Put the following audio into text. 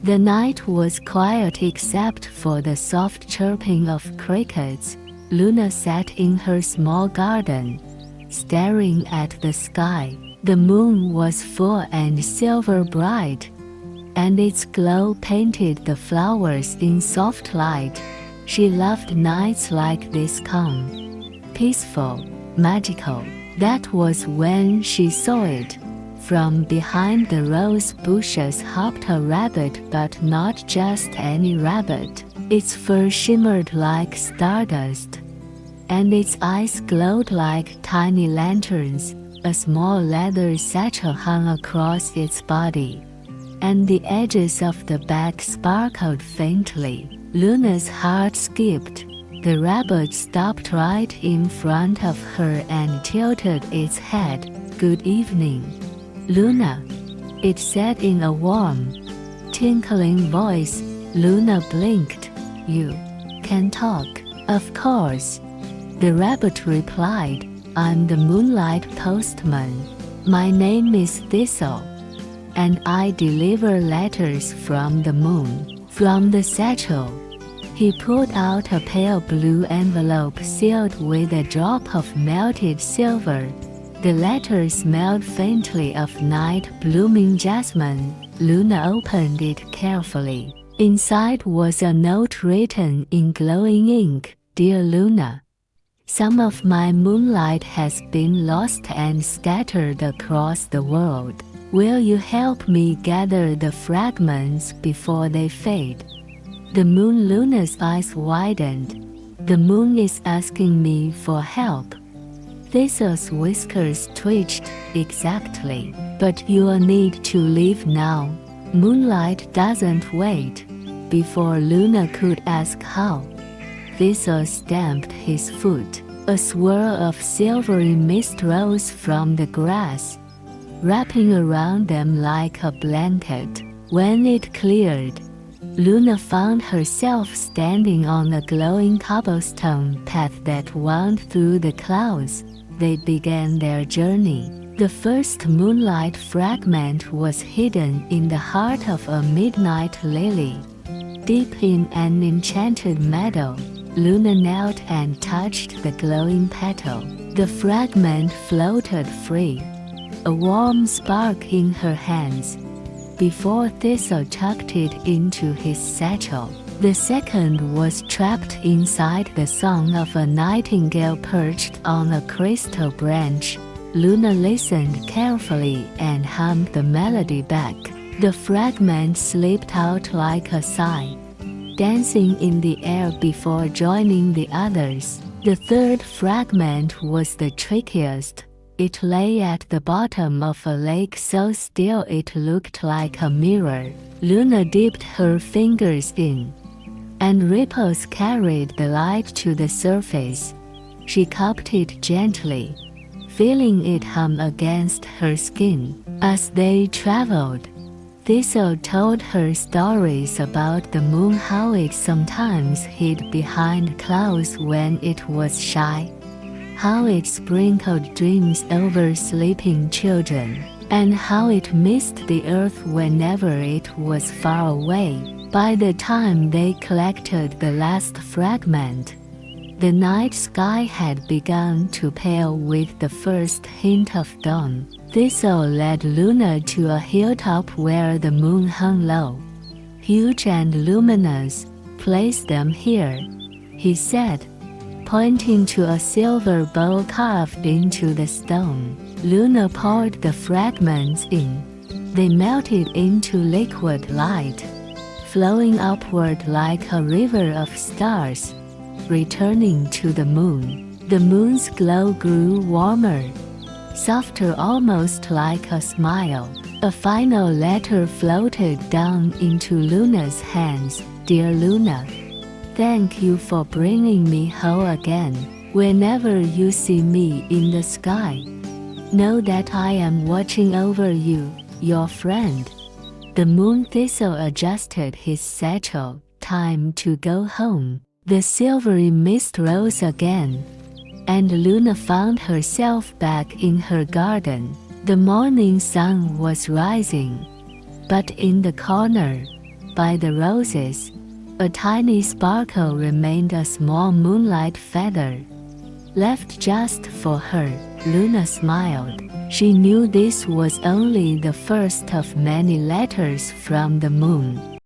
The night was quiet except for the soft chirping of crickets. Luna sat in her small garden, staring at the sky. The moon was full and silver bright, and its glow painted the flowers in soft light. She loved nights like this, calm, peaceful, magical. That was when she saw it. From behind the rose bushes hopped a rabbit, but not just any rabbit. Its fur shimmered like stardust, and its eyes glowed like tiny lanterns. A small leather satchel hung across its body, and the edges of the bag sparkled faintly. Luna's heart skipped. The rabbit stopped right in front of her and tilted its head. "Good evening, Luna," it said in a warm, tinkling voice. Luna blinked. "You can talk?" "Of course," the rabbit replied. "I'm the Moonlight Postman. My name is Thistle, and I deliver letters from the moon." From the satchel, he pulled out a pale blue envelope sealed with a drop of melted silver. The letter smelled faintly of night-blooming jasmine. Luna opened it carefully. Inside was a note written in glowing ink. "Dear Luna, some of my moonlight has been lost and scattered across the world. Will you help me gather the fragments before they fade?" The moon. Luna's eyes widened. "The moon is asking me for help." Thistle's whiskers twitched. "Exactly. But you'll need to leave now. Moonlight doesn't wait." Before Luna could ask how, Thistle stamped his foot. A swirl of silvery mist rose from the grass, wrapping around them like a blanket. When it cleared, Luna found herself standing on a glowing cobblestone path that wound through the clouds. They began their journey. The first moonlight fragment was hidden in the heart of a midnight lily, deep in an enchanted meadow. Luna knelt and touched the glowing petal. The fragment floated free, a warm spark in her hands, before Thistle tucked it into his satchel. The second was trapped inside the song of a nightingale perched on a crystal branch. Luna listened carefully and hummed the melody back. The fragment slipped out like a sigh, dancing in the air before joining the others. The third fragment was the trickiest. It lay at the bottom of a lake so still it looked like a mirror. Luna dipped her fingers in, and ripples carried the light to the surface. She cupped it gently, feeling it hum against her skin. As they traveled, Thistle told her stories about the moon, how it sometimes hid behind clouds when it was shy, how it sprinkled dreams over sleeping children, and how it missed the earth whenever it was far away. By the time they collected the last fragment, the night sky had begun to pale with the first hint of dawn. Thistle led Luna to a hilltop where the moon hung low, huge and luminous. "Place them here," he said, pointing to a silver bowl carved into the stone. Luna poured the fragments in. They melted into liquid light, flowing upward like a river of stars, returning to the moon. The moon's glow grew warmer, softer, almost like a smile. A final letter floated down into Luna's hands. "Dear Luna, thank you for bringing me home again. Whenever you see me in the sky, know that I am watching over you, your friend." The moon. Thistle adjusted his satchel. Time to go home. The silvery mist rose again, and Luna found herself back in her garden. The morning sun was rising, but in the corner, by the roses. A tiny sparkle remained, a small moonlight feather, left just for her. Luna smiled. She knew this was only the first of many letters from the moon.